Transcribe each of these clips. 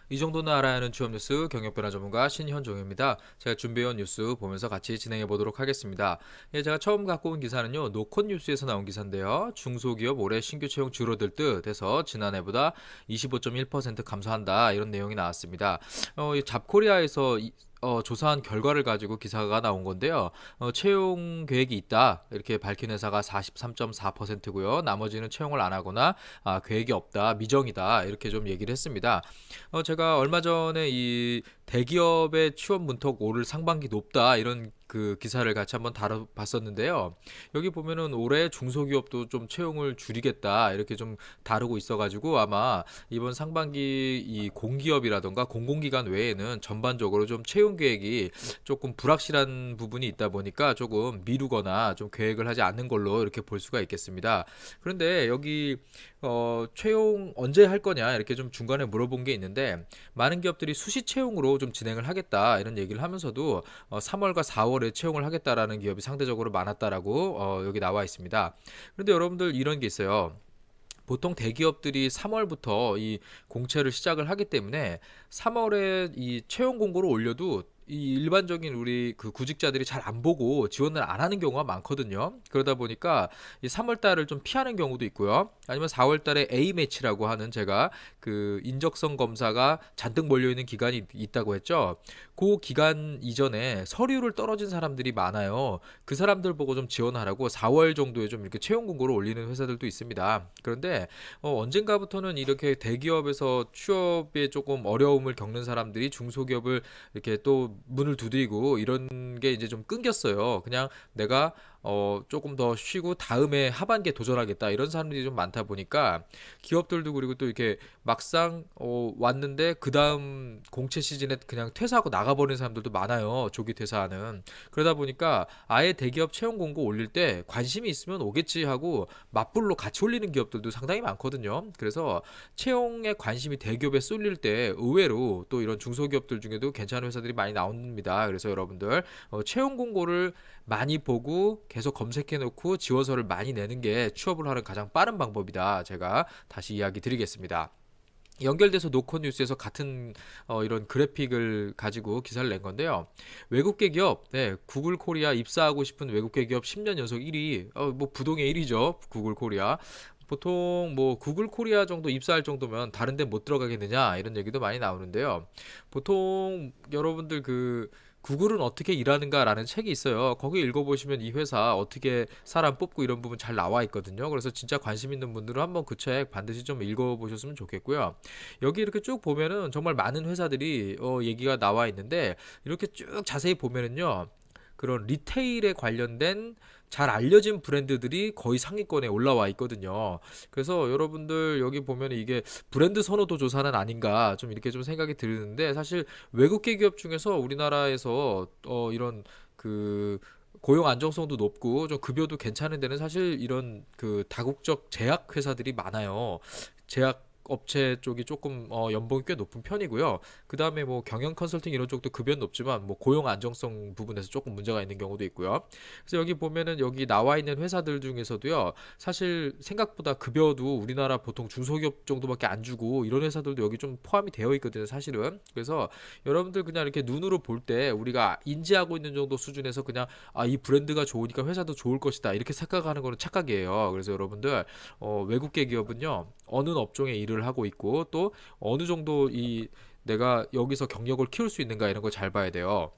이 정도는 알아야 하는 취업 뉴스 경력변화 전문가 신현종입니다. 제가 준비해온 뉴스 보면서 같이 진행해 보도록 하겠습니다. 제가 처음 갖고 온 기사는요, 노컷 뉴스에서 나온 기사인데요. 중소기업 올해 신규 채용 줄어들 듯 해서 지난해보다 25.1% 감소한다, 이런 내용이 나왔습니다. 이 잡코리아에서 조사한 결과를 가지고 기사가 나온 건데요. 채용 계획이 있다, 이렇게 밝힌 회사가 43.4%고요. 나머지는 채용을 안 하거나 계획이 없다, 미정이다, 이렇게 좀 얘기를 했습니다. 제가 얼마 전에 이 대기업의 취업 문턱 오를 상반기 높다, 이런 그 기사를 같이 한번 다뤄봤었는데요. 여기 보면은 올해 중소기업도 좀 채용을 줄이겠다, 이렇게 좀 다루고 있어가지고 아마 이번 상반기 이 공기업이라던가 공공기관 외에는 전반적으로 좀 채용 계획이 조금 불확실한 부분이 있다 보니까 조금 미루거나 좀 계획을 하지 않는 걸로 이렇게 볼 수가 있겠습니다. 그런데 여기 채용 언제 할 거냐, 이렇게 좀 중간에 물어본 게 있는데, 많은 기업들이 수시 채용으로 좀 진행을 하겠다, 이런 얘기를 하면서도 3월과 4월에 채용을 하겠다라는 기업이 상대적으로 많았다라고 여기 나와 있습니다. 그런데 여러분들 이런 게 있어요. 보통 대기업들이 3월부터 이 공채를 시작을 하기 때문에 3월에 이 채용 공고를 올려도 이 일반적인 우리 그 구직자들이 잘 안 보고 지원을 안 하는 경우가 많거든요. 그러다 보니까 이 3월 달을 좀 피하는 경우도 있고요. 아니면 4월 달에 A 매치라고 하는, 제가 그 인적성 검사가 잔뜩 몰려 있는 기간이 있다고 했죠. 그 기간 이전에 서류를 떨어진 사람들이 많아요. 그 사람들 보고 좀 지원하라고 4월 정도에 좀 이렇게 채용 공고를 올리는 회사들도 있습니다. 그런데 언젠가부터는 이렇게 대기업에서 취업에 조금 어려움을 겪는 사람들이 중소기업을 이렇게 또 문을 두드리고 이런 게 이제 좀 끊겼어요. 그냥 내가 조금 더 쉬고 다음에 하반기에 도전하겠다, 이런 사람들이 좀 많다 보니까 기업들도, 그리고 또 이렇게 막상 왔는데 그 다음 공채 시즌에 그냥 퇴사하고 나가버리는 사람들도 많아요. 조기 퇴사하는. 그러다 보니까 아예 대기업 채용 공고 올릴 때 관심이 있으면 오겠지 하고 맞불로 같이 올리는 기업들도 상당히 많거든요. 그래서 채용에 관심이 대기업에 쏠릴 때 의외로 또 이런 중소기업들 중에도 괜찮은 회사들이 많이 나옵니다. 그래서 여러분들 채용 공고를 많이 보고 계속 검색해 놓고 지원서를 많이 내는 게 취업을 하는 가장 빠른 방법이다, 제가 다시 이야기 드리겠습니다. 연결돼서 노컷뉴스에서 같은 이런 그래픽을 가지고 기사를 낸 건데요. 외국계 기업, 네, 구글 코리아 입사하고 싶은 외국계 기업 10년 연속 1위, 뭐 부동의 1위죠. 구글 코리아. 보통 뭐 구글 코리아 정도 입사할 정도면 다른 데 못 들어가겠느냐, 이런 얘기도 많이 나오는데요. 보통 여러분들 그 구글은 어떻게 일하는가라는 책이 있어요. 거기 읽어보시면 이 회사 어떻게 사람 뽑고 이런 부분 잘 나와 있거든요. 그래서 진짜 관심 있는 분들은 한번 그 책 반드시 좀 읽어보셨으면 좋겠고요. 여기 이렇게 쭉 보면은 정말 많은 회사들이 얘기가 나와 있는데, 이렇게 쭉 자세히 보면은요, 그런 리테일에 관련된 잘 알려진 브랜드들이 거의 상위권에 올라와 있거든요. 그래서 여러분들 여기 보면 이게 브랜드 선호도 조사는 아닌가, 좀 이렇게 좀 생각이 드는데, 사실 외국계 기업 중에서 우리나라에서 이런 그 고용 안정성도 높고 좀 급여도 괜찮은 데는 사실 이런 그 다국적 제약 회사들이 많아요. 제약 업체 쪽이 조금 연봉이 꽤 높은 편이고요. 그 다음에 뭐 경영 컨설팅 이런 쪽도 급여는 높지만 뭐 고용 안정성 부분에서 조금 문제가 있는 경우도 있고요. 그래서 여기 보면은 여기 나와 있는 회사들 중에서도요, 사실 생각보다 급여도 우리나라 보통 중소기업 정도밖에 안 주고 이런 회사들도 여기 좀 포함이 되어 있거든요, 사실은. 그래서 여러분들 그냥 이렇게 눈으로 볼 때 우리가 인지하고 있는 정도 수준에서 그냥 이 브랜드가 좋으니까 회사도 좋을 것이다, 이렇게 생각하는 거는 착각이에요. 그래서 여러분들 외국계 기업은요, 어느 업종에 일을 하고 있고 또 어느 정도 이 내가 여기서 경력을 키울 수 있는가, 이런 걸 잘 봐야 돼요.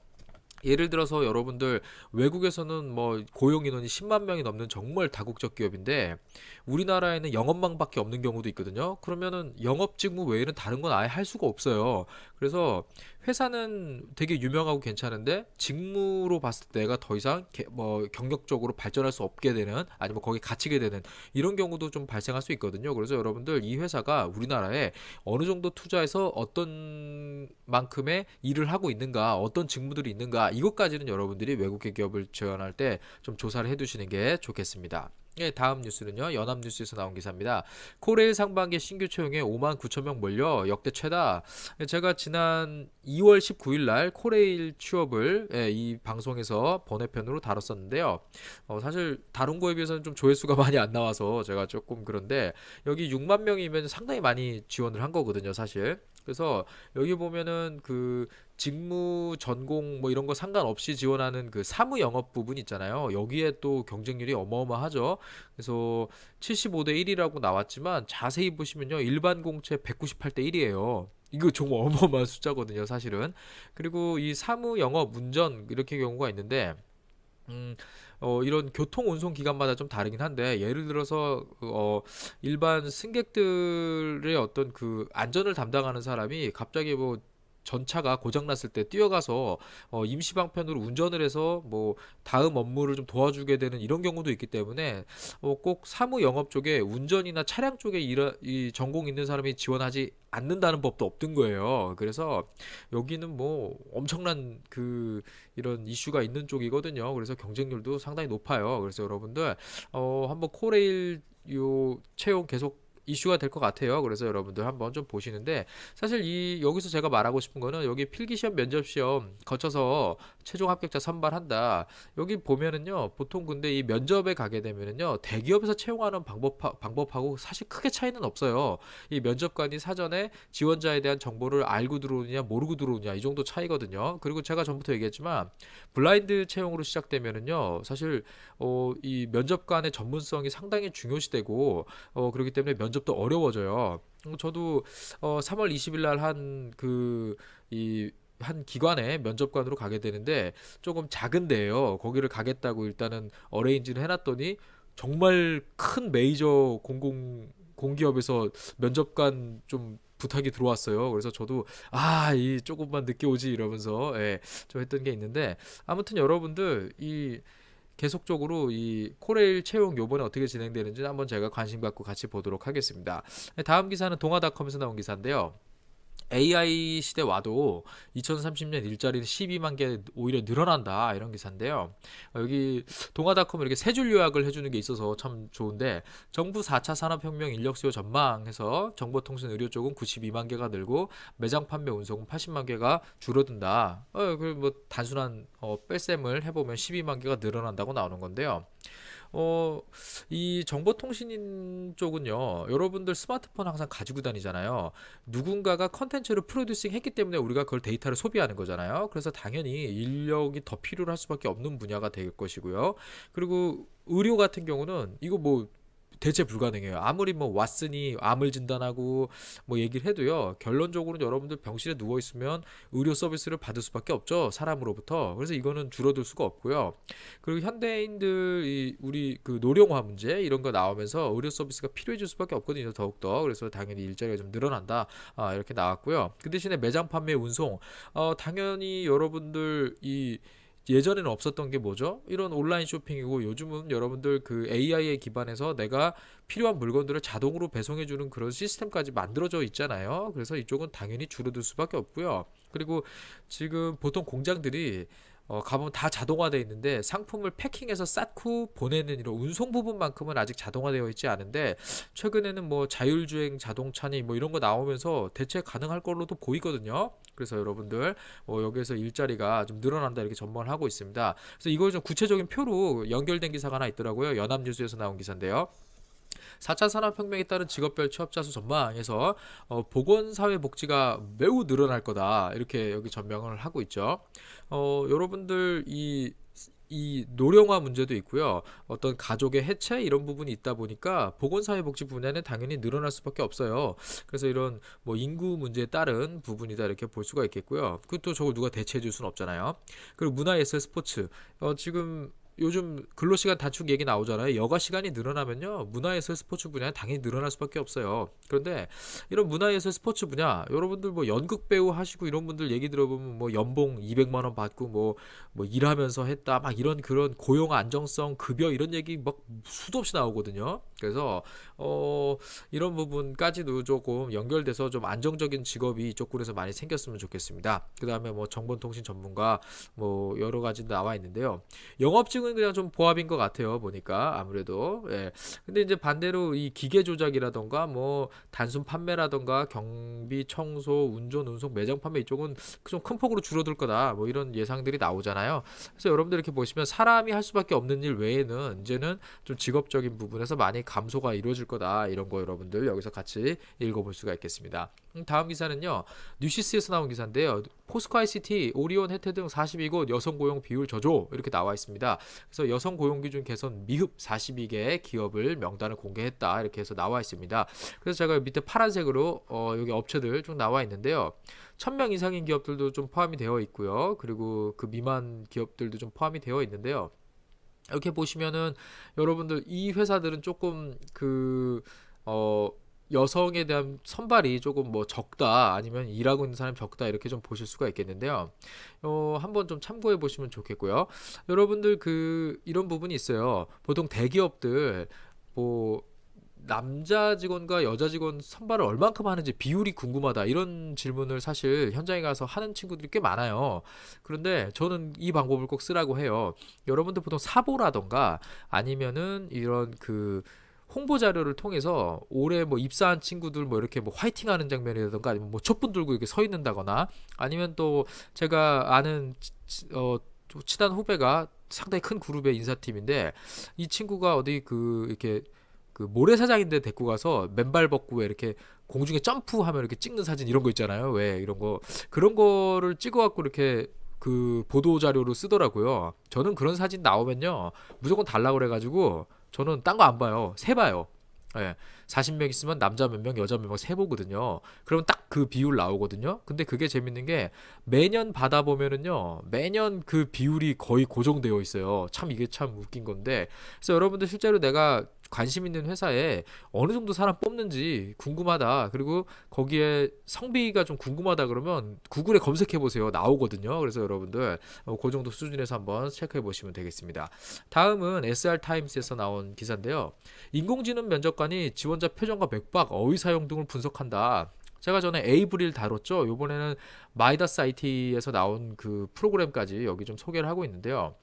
예를 들어서 여러분들 외국에서는 뭐 고용 인원이 10만 명이 넘는 정말 다국적 기업인데 우리나라에는 영업망밖에 없는 경우도 있거든요. 그러면은 영업 직무 외에는 다른 건 아예 할 수가 없어요. 그래서 회사는 되게 유명하고 괜찮은데 직무로 봤을 때 내가 더 이상 뭐 경력적으로 발전할 수 없게 되는, 아니면 거기 갇히게 되는 이런 경우도 좀 발생할 수 있거든요. 그래서 여러분들 이 회사가 우리나라에 어느 정도 투자해서 어떤 만큼의 일을 하고 있는가, 어떤 직무들이 있는가, 이것까지는 여러분들이 외국계 기업을 지원할 때 좀 조사를 해두시는 게 좋겠습니다. 예, 다음 뉴스는요, 연합뉴스에서 나온 기사입니다. 코레일 상반기 신규 채용에 5만 9천 명 몰려 역대 최다. 제가 지난 2월 19일 날 코레일 취업을 이 방송에서 번외편으로 다뤘었는데요. 사실 다른 거에 비해서는 좀 조회수가 많이 안 나와서 제가 조금 그런데, 여기 6만 명이면 상당히 많이 지원을 한 거거든요, 사실. 그래서 여기 보면은 그 직무 전공 뭐 이런 거 상관없이 지원하는 그 사무 영업 부분 있잖아요. 여기에 또 경쟁률이 어마어마하죠. 그래서 75대 1이라고 나왔지만 자세히 보시면요. 일반 공채 198대 1이에요. 이거 정말 어마어마한 숫자거든요, 사실은. 그리고 이 사무 영업 운전 이렇게 경우가 있는데 음, 이런 교통 운송 기관마다 좀 다르긴 한데 예를 들어서 일반 승객들의 어떤 그 안전을 담당하는 사람이 갑자기 뭐 전차가 고장났을 때 뛰어가서 임시 방편으로 운전을 해서 뭐 다음 업무를 좀 도와주게 되는 이런 경우도 있기 때문에 꼭 사무 영업 쪽에 운전이나 차량 쪽에 이 전공 있는 사람이 지원하지 않는다는 법도 없던 거예요. 그래서 여기는 뭐 엄청난 그 이런 이슈가 있는 쪽이거든요. 그래서 경쟁률도 상당히 높아요. 그래서 여러분들 한번 코레일 요 채용 계속 이슈가 될 것 같아요. 그래서 여러분들 한번 좀 보시는데 사실 이 여기서 제가 말하고 싶은 거는 여기 필기시험 면접시험 거쳐서 최종 합격자 선발한다. 여기 보면은요. 보통 근데 이 면접에 가게 되면은요. 대기업에서 채용하는 방법하고 사실 크게 차이는 없어요. 이 면접관이 사전에 지원자에 대한 정보를 알고 들어오느냐 모르고 들어오느냐 이 정도 차이거든요. 그리고 제가 전부터 얘기했지만 블라인드 채용으로 시작되면은요. 사실 이 면접관의 전문성이 상당히 중요시되고 그렇기 때문에 면접도 어려워져요. 저도 3월 20일 날 한 한 기관에 면접관으로 가게 되는데 조금 작은데요. 거기를 가겠다고 일단은 어레인지를 해놨더니 정말 큰 메이저 공기업에서 면접관 좀 부탁이 들어왔어요. 그래서 저도 이 조금만 늦게 오지 이러면서 예, 좀 했던 게 있는데 아무튼 여러분들 이 계속적으로 이 코레일 채용 요번에 어떻게 진행되는지 한번 제가 관심 갖고 같이 보도록 하겠습니다. 다음 기사는 동아닷컴에서 나온 기사인데요. AI 시대 와도 2030년 일자리는 12만 개 오히려 늘어난다 이런 기사인데요. 여기 동아닷컴 이렇게 세 줄 요약을 해주는 게 있어서 참 좋은데 정부 4차 산업혁명 인력 수요 전망해서 정보통신 의료 쪽은 92만 개가 늘고 매장 판매 운송은 80만 개가 줄어든다. 그뭐 단순한 뺄셈을 해보면 12만 개가 늘어난다고 나오는 건데요. 어, 이 정보통신 쪽은요, 여러분들 스마트폰 항상 가지고 다니잖아요. 누군가가 컨텐츠를 프로듀싱 했기 때문에 우리가 그걸 데이터를 소비하는 거잖아요. 그래서 당연히 인력이 더 필요로 할 수밖에 없는 분야가 될 것이고요. 그리고 의료 같은 경우는 이거 뭐 대체 불가능해요. 아무리 뭐 왓슨이 암을 진단하고 뭐 얘기를 해도요. 결론적으로는 여러분들 병실에 누워 있으면 의료 서비스를 받을 수밖에 없죠. 사람으로부터. 그래서 이거는 줄어들 수가 없고요. 그리고 현대인들 우리 그 노령화 문제 이런 거 나오면서 의료 서비스가 필요해질 수밖에 없거든요. 더욱더. 그래서 당연히 일자리가 좀 늘어난다. 이렇게 나왔고요. 그 대신에 매장 판매 운송 당연히 여러분들 예전에는 없었던 게 뭐죠? 이런 온라인 쇼핑이고 요즘은 여러분들 그 AI에 기반해서 내가 필요한 물건들을 자동으로 배송해주는 그런 시스템까지 만들어져 있잖아요. 그래서 이쪽은 당연히 줄어들 수밖에 없고요. 그리고 지금 보통 공장들이 가보면 다 자동화되어 있는데 상품을 패킹해서 쌓고 보내는 이런 운송 부분만큼은 아직 자동화되어 있지 않은데 최근에는 뭐 자율주행 자동차니 뭐 이런 거 나오면서 대체 가능할 걸로도 보이거든요. 그래서 여러분들 여기에서 일자리가 좀 늘어난다 이렇게 전망을 하고 있습니다. 그래서 이걸 좀 구체적인 표로 연결된 기사가 하나 있더라고요. 연합뉴스에서 나온 기사인데요. 4차 산업혁명에 따른 직업별 취업자 수 전망에서 보건사회복지가 매우 늘어날 거다 이렇게 여기 전망을 하고 있죠. 여러분들 이 노령화 문제도 있고요. 어떤 가족의 해체 이런 부분이 있다 보니까 보건사회복지 분야는 당연히 늘어날 수밖에 없어요. 그래서 이런 뭐 인구 문제에 따른 부분이다 이렇게 볼 수가 있겠고요. 그것도 저걸 누가 대체해 줄 수는 없잖아요. 그리고 문화예술 스포츠 지금 요즘 근로시간 단축 얘기 나오잖아요. 여가 시간이 늘어나면요. 문화예술 스포츠 분야는 당연히 늘어날 수밖에 없어요. 그런데 이런 문화예술 스포츠 분야 여러분들 뭐 연극 배우 하시고 이런 분들 얘기 들어보면 뭐 연봉 200만 원 받고 뭐 일하면서 했다 막 이런 그런 고용 안정성 급여 이런 얘기 막 수도 없이 나오거든요. 그래서 이런 부분까지도 조금 연결돼서 좀 안정적인 직업이 이쪽 군에서 많이 생겼으면 좋겠습니다. 그 다음에 뭐 정보통신 전문가 뭐 여러 가지 나와 있는데요. 영업증은 기능은 그냥 좀 보합인 것 같아요. 보니까 아무래도. 예. 근데 이제 반대로 이 기계 조작이라던가 뭐 단순 판매라던가 경비, 청소, 운전, 운송, 매장 판매 이쪽은 좀 큰 폭으로 줄어들 거다. 뭐 이런 예상들이 나오잖아요. 그래서 여러분들 이렇게 보시면 사람이 할 수밖에 없는 일 외에는 이제는 좀 직업적인 부분에서 많이 감소가 이루어질 거다. 이런 거 여러분들 여기서 같이 읽어볼 수가 있겠습니다. 다음 기사는요. 뉴시스에서 나온 기사인데요. 포스코 ICT, 오리온, 혜태 등 42곳 여성 고용 비율 저조 이렇게 나와 있습니다. 그래서 여성 고용 기준 개선 미흡 42개 기업을 명단을 공개했다 이렇게 해서 나와 있습니다. 그래서 제가 밑에 파란색으로 여기 업체들 쭉 나와 있는데요. 1000명 이상인 기업들도 좀 포함이 되어 있고요. 그리고 그 미만 기업들도 좀 포함이 되어 있는데요. 이렇게 보시면은 여러분들 이 회사들은 조금 여성에 대한 선발이 조금 뭐 적다 아니면 일하고 있는 사람이 적다 이렇게 좀 보실 수가 있겠는데요. 한번 좀 참고해 보시면 좋겠고요. 여러분들 이런 부분이 있어요. 보통 대기업들 뭐 남자 직원과 여자 직원 선발을 얼만큼 하는지 비율이 궁금하다 이런 질문을 사실 현장에 가서 하는 친구들이 꽤 많아요. 그런데 저는 이 방법을 꼭 쓰라고 해요. 여러분들 보통 사보라던가 아니면은 이런 홍보 자료를 통해서 올해 뭐 입사한 친구들 뭐 이렇게 뭐 화이팅하는 장면이라던가 아니면 뭐 촛불 들고 이렇게 서 있는다거나 아니면 또 제가 아는 친한 후배가 상당히 큰 그룹의 인사팀인데 이 친구가 어디 이렇게 모래사장인데 데리고 가서 맨발 벗고 왜 이렇게 공중에 점프하면 이렇게 찍는 사진 이런 거 있잖아요. 왜 이런 거 그런 거를 찍어갖고 이렇게 보도 자료로 쓰더라고요. 저는 그런 사진 나오면요 무조건 달라고 그래가지고 저는 딴 거 안 봐요. 세 봐요. 예. 40명 있으면 남자 몇 명, 여자 몇 명 세 보거든요. 그러면 딱 그 비율 나오거든요. 근데 그게 재밌는 게 매년 받아보면은요, 매년 그 비율이 거의 고정되어 있어요. 참 이게 참 웃긴 건데. 그래서 여러분들 실제로 내가 관심 있는 회사에 어느 정도 사람 뽑는지 궁금하다. 그리고 거기에 성비가 좀 궁금하다 그러면 구글에 검색해 보세요. 나오거든요. 그래서 여러분들 그 정도 수준에서 한번 체크해 보시면 되겠습니다. 다음은 SR타임스에서 나온 기사인데요. 인공지능 면접관이 지원자 표정과 맥박, 어휘 사용 등을 분석한다. 제가 전에 에이브릴 다뤘죠. 이번에는 마이다스 IT에서 나온 프로그램까지 여기 좀 소개를 하고 있는데요.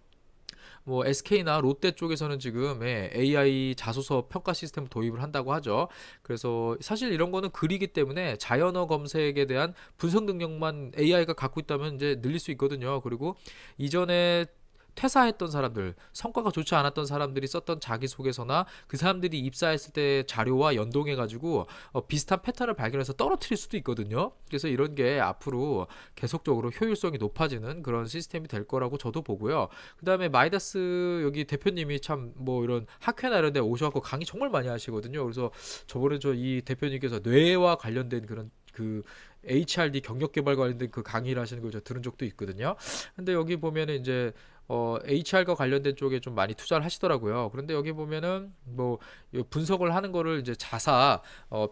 뭐 SK나 롯데 쪽에서는 지금 AI 자소서 평가 시스템 도입을 한다고 하죠. 그래서 사실 이런 거는 글이기 때문에 자연어 검색에 대한 분석 능력만 AI가 갖고 있다면 이제 늘릴 수 있거든요. 그리고 이전에 퇴사했던 사람들, 성과가 좋지 않았던 사람들이 썼던 자기소개서나 그 사람들이 입사했을 때 자료와 연동해가지고 비슷한 패턴을 발견해서 떨어뜨릴 수도 있거든요. 그래서 이런 게 앞으로 계속적으로 효율성이 높아지는 그런 시스템이 될 거라고 저도 보고요. 그 다음에 마이다스 여기 대표님이 참 뭐 이런 학회나 이런 데 오셔갖고 강의 정말 많이 하시거든요. 그래서 저번에 이 대표님께서 뇌와 관련된 그런 HRD 경력 개발 관련된 강의를 하시는 걸 제가 들은 적도 있거든요. 근데 여기 보면은 이제 HR과 관련된 쪽에 좀 많이 투자를 하시더라고요. 그런데 여기 보면은 뭐 분석을 하는 거를 이제 자사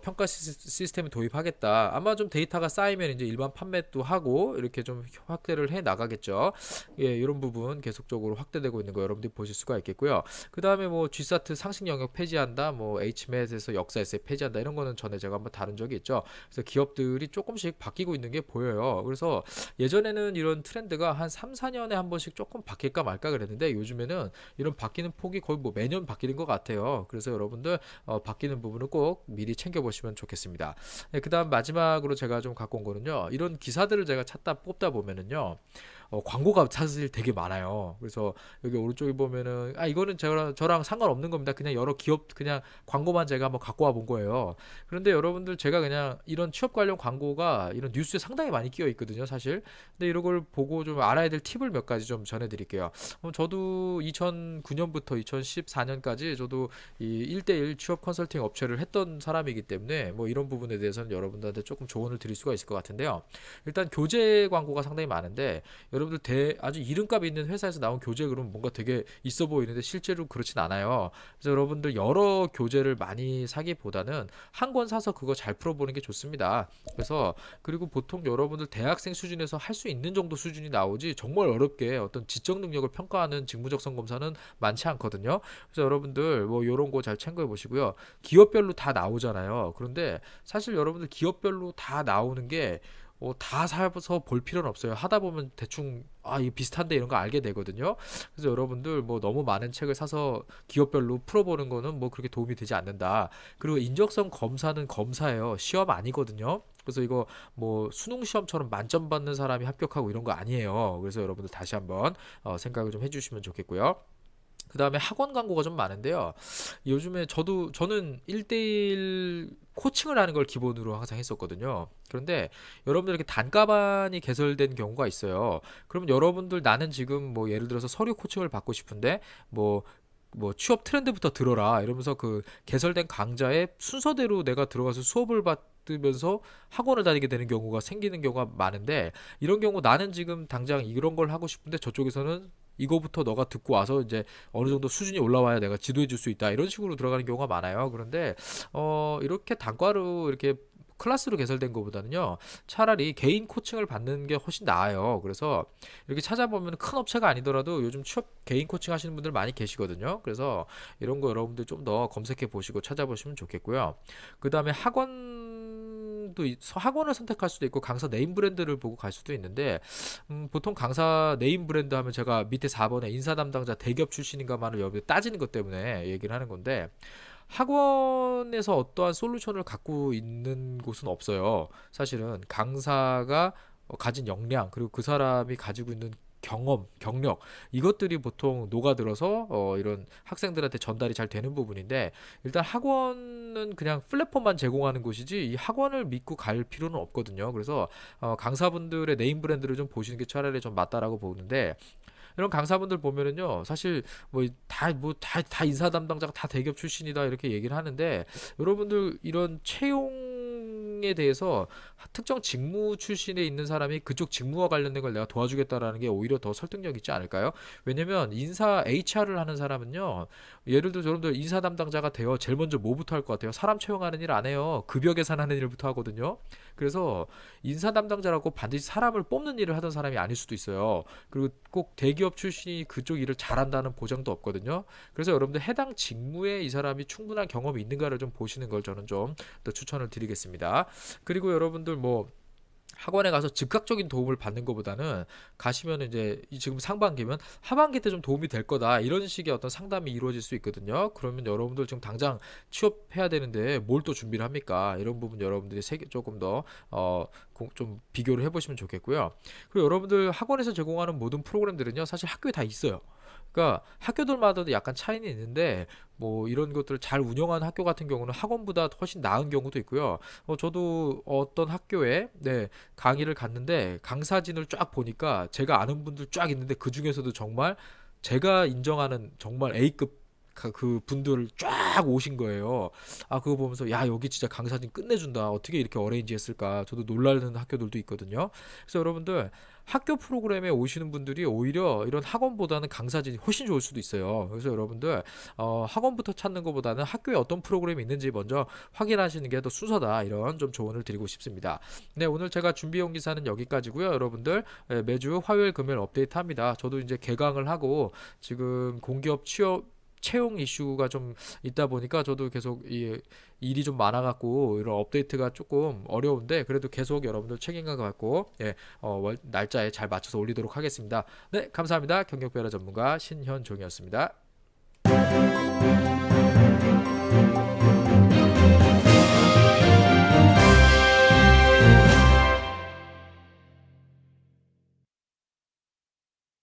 평가 시스템을 도입하겠다. 아마 좀 데이터가 쌓이면 이제 일반 판매도 하고 이렇게 좀 확대를 해 나가겠죠. 예, 이런 부분 계속적으로 확대되고 있는 거 여러분들이 보실 수가 있겠고요. 그 다음에 뭐 G사트 상식 영역 폐지한다, 뭐 HMAT에서 역사 에세이 폐지한다 이런 거는 전에 제가 한번 다룬 적이 있죠. 그래서 기업들이 조금씩 바뀌고 있는 게 보여요. 그래서 예전에는 이런 트렌드가 한 3, 4년에 한 번씩 조금 바뀔까 말까 그랬는데 요즘에는 이런 바뀌는 폭이 거의 뭐 매년 바뀌는 것 같아요. 그래서 여러분들 바뀌는 부분은 꼭 미리 챙겨보시면 좋겠습니다. 네, 그 다음 마지막으로 제가 좀 갖고 온 거는요. 이런 기사들을 제가 뽑다 보면은요. 광고가 사실 되게 많아요. 그래서 여기 오른쪽에 보면은 이거는 저랑 상관없는 겁니다. 그냥 여러 기업 그냥 광고만 제가 한번 갖고 와 본 거예요. 그런데 여러분들 제가 그냥 이런 취업 관련 광고가 이런 뉴스에 상당히 많이 끼어 있거든요, 사실. 근데 이런 걸 보고 좀 알아야 될 팁을 몇 가지 좀 전해드릴게요. 저도 2009년부터 2014년까지 저도 이 1대1 취업 컨설팅 업체를 했던 사람이기 때문에 뭐 이런 부분에 대해서는 여러분들한테 조금 조언을 드릴 수가 있을 것 같은데요. 일단 교재 광고가 상당히 많은데 여러분들 아주 이름값 있는 회사에서 나온 교재 그러면 뭔가 되게 있어 보이는데 실제로 그렇진 않아요. 그래서 여러분들 여러 교재를 많이 사기보다는 한 권 사서 그거 잘 풀어보는 게 좋습니다. 그리고 보통 여러분들 대학생 수준에서 할 수 있는 정도 수준이 나오지 정말 어렵게 어떤 지적 능력을 평가하는 직무적성 검사는 많지 않거든요. 그래서 여러분들 뭐 이런 거 잘 참고해 보시고요. 기업별로 다 나오잖아요. 그런데 사실 여러분들 기업별로 다 나오는 게 다 사서 볼 필요는 없어요. 하다 보면 대충 이거 비슷한데 이런 거 알게 되거든요. 그래서 여러분들 뭐 너무 많은 책을 사서 기업별로 풀어보는 거는 뭐 그렇게 도움이 되지 않는다. 그리고 인적성 검사는 검사예요. 시험 아니거든요. 그래서 이거 뭐 수능 시험처럼 만점 받는 사람이 합격하고 이런 거 아니에요. 그래서 여러분들 다시 한번 생각을 좀 해주시면 좋겠고요. 그 다음에 학원 광고가 좀 많은데요. 요즘에 저는 1대1 코칭을 하는 걸 기본으로 항상 했었거든요. 그런데 여러분들 이렇게 단가반이 개설된 경우가 있어요. 그러면 여러분들 나는 지금 뭐 예를 들어서 서류 코칭을 받고 싶은데 뭐 취업 트렌드부터 들어라 이러면서 그 개설된 강좌의 순서대로 내가 들어가서 수업을 받으면서 학원을 다니게 되는 경우가 생기는 경우가 많은데, 이런 경우 나는 지금 당장 이런 걸 하고 싶은데 저쪽에서는 이거부터 너가 듣고 와서 이제 어느 정도 수준이 올라와야 내가 지도해 줄 수 있다 이런 식으로 들어가는 경우가 많아요. 그런데 이렇게 단과로 이렇게 클래스로 개설된 것보다는요, 차라리 개인 코칭을 받는 게 훨씬 나아요. 그래서 이렇게 찾아보면 큰 업체가 아니더라도 요즘 취업 개인 코칭 하시는 분들 많이 계시거든요. 그래서 이런 거 여러분들 좀 더 검색해 보시고 찾아보시면 좋겠고요. 그 다음에 학원을 선택할 수도 있고 강사 네임 브랜드를 보고 갈 수도 있는데, 보통 강사 네임 브랜드 하면 제가 밑에 4번에 인사 담당자 대기업 출신인가만을 여기 따지는 것 때문에 얘기를 하는 건데, 학원에서 어떠한 솔루션을 갖고 있는 곳은 없어요. 사실은 강사가 가진 역량, 그리고 그 사람이 가지고 있는 경험, 경력, 이것들이 보통 녹아들어서 이런 학생들한테 전달이 잘 되는 부분인데, 일단 학원은 그냥 플랫폼만 제공하는 곳이지 이 학원을 믿고 갈 필요는 없거든요. 그래서 강사분들의 네임 브랜드를 좀 보시는 게 차라리 좀 맞다라고 보는데, 이런 강사분들 보면은요, 사실 다 인사 담당자가 다 대기업 출신이다 이렇게 얘기를 하는데, 여러분들 이런 채용에 대해서 특정 직무 출신에 있는 사람이 그쪽 직무와 관련된 걸 내가 도와주겠다라는 게 오히려 더 설득력 있지 않을까요? 왜냐면 인사 HR을 하는 사람은요, 예를 들어서 여러분들 인사 담당자가 되어 제일 먼저 뭐부터 할 것 같아요? 사람 채용하는 일 안 해요. 급여 계산하는 일부터 하거든요. 그래서 인사 담당자라고 반드시 사람을 뽑는 일을 하던 사람이 아닐 수도 있어요. 그리고 꼭 대기업 출신이 그쪽 일을 잘한다는 보장도 없거든요. 그래서 여러분들 해당 직무에 이 사람이 충분한 경험이 있는가를 좀 보시는 걸 저는 좀 더 추천을 드리겠습니다. 그리고 여러분들 뭐 학원에 가서 즉각적인 도움을 받는 것보다는 가시면 이제 지금 상반기면 하반기 때 좀 도움이 될 거다 이런 식의 어떤 상담이 이루어질 수 있거든요. 그러면 여러분들 지금 당장 취업해야 되는데 뭘 또 준비를 합니까? 이런 부분 여러분들이 조금 더 좀 비교를 해보시면 좋겠고요. 그리고 여러분들 학원에서 제공하는 모든 프로그램들은요, 사실 학교에 다 있어요. 그러니까 학교들마다도 약간 차이는 있는데, 뭐 이런 것들을 잘 운영하는 학교 같은 경우는 학원보다 훨씬 나은 경우도 있고요. 저도 어떤 학교에 강의를 갔는데 강사진을 쫙 보니까 제가 아는 분들 쫙 있는데 그 중에서도 정말 제가 인정하는 정말 A급 그 분들 쫙 오신 거예요. 그거 보면서 야, 여기 진짜 강사진 끝내준다. 어떻게 이렇게 어레인지 했을까? 저도 놀라는 학교들도 있거든요. 그래서 여러분들 학교 프로그램에 오시는 분들이 오히려 이런 학원보다는 강사진이 훨씬 좋을 수도 있어요. 그래서 여러분들 학원부터 찾는 것보다는 학교에 어떤 프로그램이 있는지 먼저 확인하시는 게 더 순서다. 이런 좀 조언을 드리고 싶습니다. 네, 오늘 제가 준비해온 기사는 여기까지고요. 여러분들 매주 화요일 금요일 업데이트합니다. 저도 이제 개강을 하고 지금 공기업 취업 채용 이슈가 좀 있다 보니까 저도 계속 일이 좀 많아갖고 이런 업데이트가 조금 어려운데, 그래도 계속 여러분들 책임감 갖고 날짜에 잘 맞춰서 올리도록 하겠습니다. 네, 감사합니다. 경력배라 전문가 신현종이었습니다.